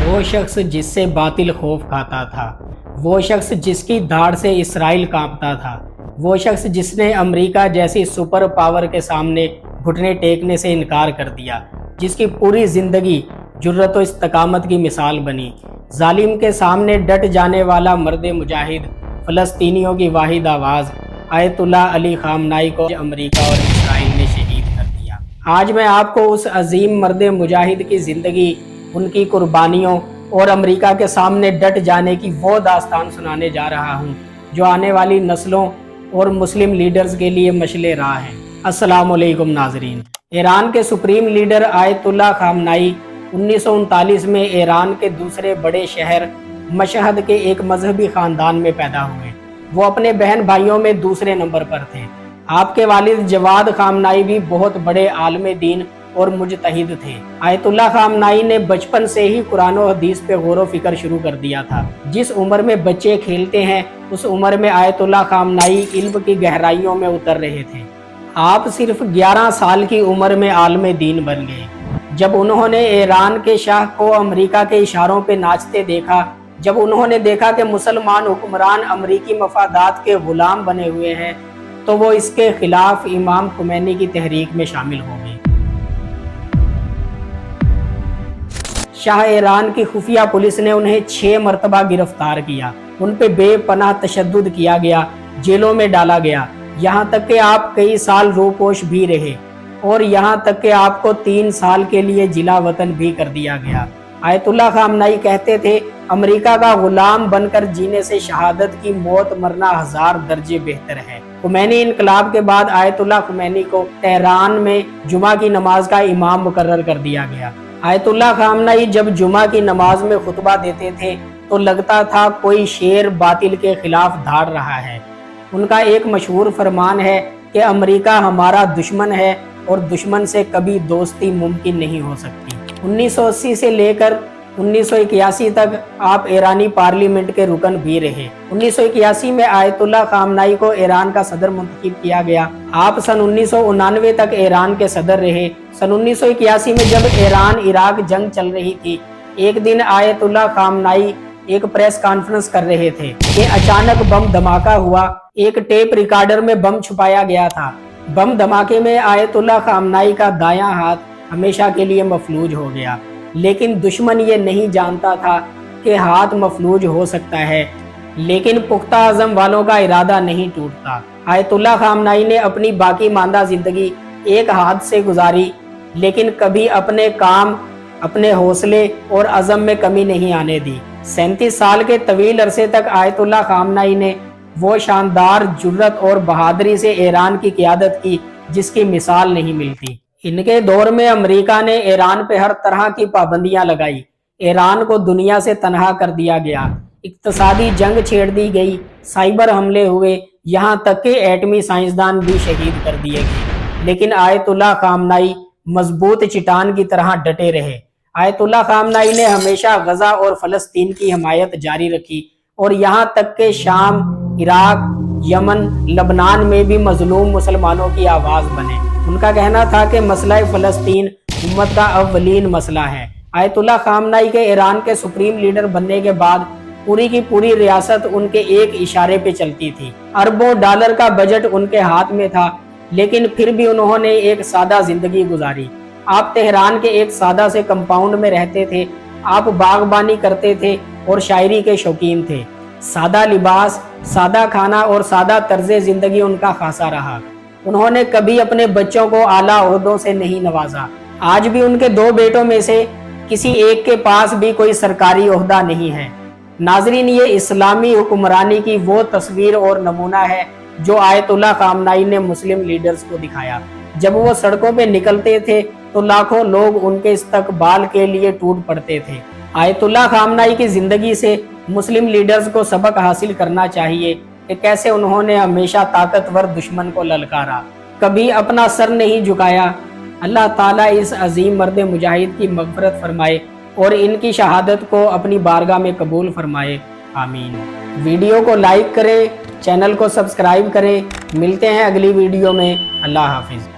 وہ شخص جس سے باطل خوف کھاتا تھا، وہ شخص جس کی دھاڑ سے اسرائیل کانپتا تھا، وہ شخص جس نے امریکہ جیسی سپر پاور کے سامنے گھٹنے ٹیکنے سے انکار کر دیا، جس کی پوری زندگی جرأت و استقامت کی مثال بنی، ظالم کے سامنے ڈٹ جانے والا مرد مجاہد، فلسطینیوں کی واحد آواز آیت اللہ علی خامنائی کو امریکہ اور اسرائیل نے شہید کر دیا۔ آج میں آپ کو اس عظیم مرد مجاہد کی زندگی، ان کی قربانیوں اور امریکہ کے سامنے ڈٹ جانے کی وہ داستان سنانے جا رہا ہوں جو آنے والی نسلوں اور مسلم لیڈرز کے لیے مشعل راہ ہے۔ السلام علیکم ناظرین۔ ایران کے سپریم لیڈر آیت اللہ خامنائی 1939 میں ایران کے دوسرے بڑے شہر مشہد کے ایک مذہبی خاندان میں پیدا ہوئے۔ وہ اپنے بہن بھائیوں میں دوسرے نمبر پر تھے۔ آپ کے والد جواد خامنائی بھی بہت بڑے عالم دین اور مجتہد تھے۔ آیت اللہ خامنائی نے بچپن سے ہی قرآن و حدیث پہ غور و فکر شروع کر دیا تھا۔ جس عمر میں بچے کھیلتے ہیں اس عمر میں آیت اللہ خامنائی علم کی گہرائیوں میں اتر رہے تھے۔ آپ صرف 11 سال کی عمر میں عالم دین بن گئے۔ جب انہوں نے ایران کے شاہ کو امریکہ کے اشاروں پہ ناچتے دیکھا، جب انہوں نے دیکھا کہ مسلمان حکمران امریکی مفادات کے غلام بنے ہوئے ہیں، تو وہ اس کے خلاف امام خمینی کی تحریک میں شامل ہو گئے۔ شاہ ایران کی خفیہ پولیس نے انہیں 6 مرتبہ گرفتار کیا، ان پہ بے پناہ تشدد کیا گیا، جیلوں میں ڈالا گیا، یہاں تک کہ آپ کئی سال روپوش بھی رہے اور یہاں تک کہ آپ کو 3 سال کے لیے جلا وطن بھی کر دیا گیا۔ آیت اللہ خامنائی کہتے تھے، امریکہ کا غلام بن کر جینے سے شہادت کی موت مرنا 1000 درجے بہتر ہے۔ خمینی انقلاب کے بعد آیت اللہ خمینی کو تہران میں جمعہ کی نماز کا امام مقرر کر دیا گیا۔ آیت اللہ خامنائی جب جمعہ کی نماز میں خطبہ دیتے تھے تو لگتا تھا کوئی شیر باطل کے خلاف دھاڑ رہا ہے۔ ان کا ایک مشہور فرمان ہے کہ امریکہ ہمارا دشمن ہے اور دشمن سے کبھی دوستی ممکن نہیں ہو سکتی۔ 1980 سے لے کر 1981 تک آپ ایرانی پارلیمنٹ کے رکن بھی رہے۔ 1981 میں آیت اللہ خامنائی کو ایران کا صدر منتخب کیا گیا۔ آپ سن 1999 تک ایران کے صدر رہے۔ سن 1981 میں جب ایران عراق جنگ چل رہی تھی، ایک دن آیت اللہ خامنائی ایک پریس کانفرنس کر رہے تھے کہ اچانک بم دھماکہ ہوا۔ ایک ٹیپ ریکارڈر میں بم چھپایا گیا تھا۔ بم دھماکے میں آیت اللہ خامنائی کا دایاں ہاتھ ہمیشہ کے لیے مفلوج ہو گیا، لیکن دشمن یہ نہیں جانتا تھا کہ ہاتھ مفلوج ہو سکتا ہے، لیکن پختہ عزم والوں کا ارادہ نہیں ٹوٹتا۔ آیت اللہ خامنائی نے اپنی باقی ماندہ زندگی ایک ہاتھ سے گزاری، لیکن کبھی اپنے کام، اپنے حوصلے اور عزم میں کمی نہیں آنے دی۔ 37 سال کے طویل عرصے تک آیت اللہ خامنائی نے وہ شاندار جرأت اور بہادری سے ایران کی قیادت کی جس کی مثال نہیں ملتی۔ ان کے دور میں امریکہ نے ایران پہ ہر طرح کی پابندیاں لگائی، ایران کو دنیا سے تنہا کر دیا گیا، اقتصادی جنگ چھیڑ دی گئی، سائبر حملے ہوئے، یہاں تک کہ ایٹمی سائنسدان بھی شہید کر دیے گئے، لیکن آیت اللہ خامنائی مضبوط چٹان کی طرح ڈٹے رہے۔ آیت اللہ خامنائی نے ہمیشہ غزہ اور فلسطین کی حمایت جاری رکھی اور یہاں تک کہ شام، عراق، یمن، لبنان میں بھی مظلوم مسلمانوں کی آواز بنے۔ ان کا کہنا تھا کہ مسئلہ فلسطین امت کا اولین مسئلہ ہے۔ آیت اللہ خامنائی کے ایران کے سپریم لیڈر بننے کے بعد پوری کی پوری ریاست ان کے ایک اشارے پہ چلتی تھی۔ اربوں ڈالر کا بجٹ ان کے ہاتھ میں تھا، لیکن پھر بھی انہوں نے ایک سادہ زندگی گزاری۔ آپ تہران کے ایک سادہ سے کمپاؤنڈ میں رہتے تھے، آپ باغبانی کرتے تھے اور شاعری کے شوقین تھے۔ سادہ لباس، سادہ کھانا اور سادہ طرز زندگی ان کا خاصہ رہا۔ انہوں نے کبھی اپنے بچوں کو اعلیٰ عہدوں سے نہیں نوازا۔ آج بھی ان کے 2 بیٹوں میں سے کسی ایک کے پاس بھی کوئی سرکاری عہدہ نہیں ہے۔ ناظرین، یہ اسلامی حکمرانی کی وہ تصویر اور نمونہ ہے جو آیت اللہ خامنائی نے مسلم لیڈرز کو دکھایا۔ جب وہ سڑکوں پہ نکلتے تھے تو لاکھوں لوگ ان کے استقبال کے لیے ٹوٹ پڑتے تھے۔ آیت اللہ خامنائی کی زندگی سے مسلم لیڈرز کو سبق حاصل کرنا چاہیے کہ کیسے انہوں نے ہمیشہ طاقتور دشمن کو للکارا، کبھی اپنا سر نہیں جھکایا۔ اللہ تعالیٰ اس عظیم مرد مجاہد کی مغفرت فرمائے اور ان کی شہادت کو اپنی بارگاہ میں قبول فرمائے، آمین۔ ویڈیو کو لائک کریں، چینل کو سبسکرائب کریں۔ ملتے ہیں اگلی ویڈیو میں۔ اللہ حافظ۔